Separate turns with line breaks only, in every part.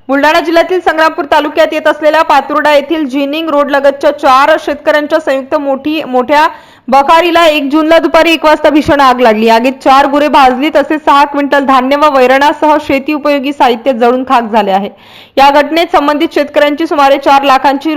बुलढाणा जिल्ह्यातील संग्रामपूर तालुक्यात येत असलेल्या पातुर्डा येथील जिनिंग रोड लगतच्या 4 शेतकऱ्यांच्या संयुक्त मोठ्या बखारीला 1 जूनला दुपारी 1 वाजता भीषण आग लागली। आगीत 4 गुरे भाजली तसेच 6 क्विंटल धान्य व वैरणासह शेती उपयोगी साहित्य जळून खाक झाले आहे। या घटनेत संबंधित शेतकऱ्यांची सुमारे 4 लाखांची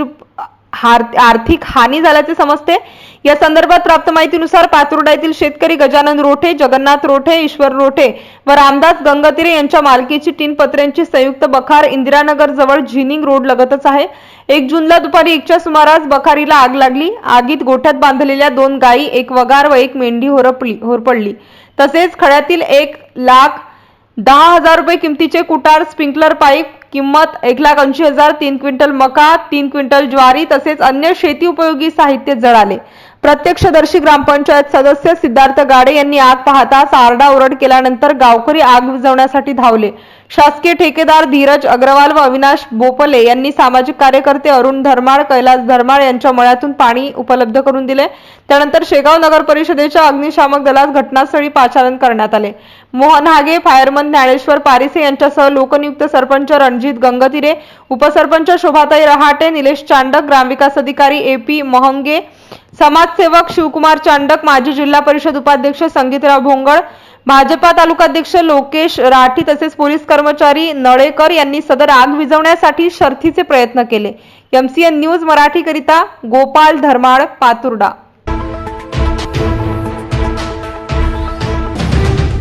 आर्थिक हानी झाल्याचे समजते। या संदर्भात प्राप्त माहितीनुसार पातुर्डा येथील शेतकरी गजानन रोठे, जगन्नाथ रोठे, ईश्वर रोठे व रामदास गंगतिरे यांच्या मालकीची 3 पत्र्यांची संयुक्त बखार इंदिरानगर जवळ जिनिंग रोड लगतच आहे। 1 जूनला दुपारी 1च्या सुमारास बखारीला आग लागली। आगीत गोठ्यात बांधलेल्या 2 गायी, 1 वगार व 1 मेंढी होरपळली। तसेच खड्यातील 1,10,000 रुपये किमतीचे कुटार, स्प्रिंकलर पाईप किंमत 1,80,000, 3 क्विंटल मका, 3 क्विंटल ज्वारी तसेच अन्य शेती उपयोगी साहित्य जळाले। प्रत्यक्षदर्शी ग्रामपंचायत सदस्य सिद्धार्थ गाडे यांनी आग पाहताच आरडाओरड केल्यानंतर गावकरी आग विझवण्यासाठी धावले। शासकीय ठेकेदार धीरज अग्रवाल व अविनाश बोपले यांनी सामाजिक कार्यकर्ते अरुण धर्माळ, कैलास धर्माळ यांच्या मळ्यातून पाणी उपलब्ध करून दिले। त्यानंतर शेगाव नगर परिषदेच्या अग्निशामक दलास घटनास्थळी पाचारण करण्यात आले। मोहन हागे, फायरमन ज्ञानेश्वर पारिसे यांच्यासह लोकनियुक्त सरपंच रणजित गंगतिरे, उपसरपंच शोभाताई रहाटे, निलेश चांडक, ग्रामविकास अधिकारी AP महंगे, समाजसेवक शिवकुमार चांडक, माजी जिल्हा परिषद उपाध्यक्ष संगीतराव भोंगळ, भाजपा तालुकाध्यक्ष लोकेश राठी तसेच पोलीस कर्मचारी नळेकर यांनी सदर आग विझवण्यासाठी शर्थीचे प्रयत्न केले। MCN न्यूज मराठी करिता गोपाल धर्माळ, पातुर्डा।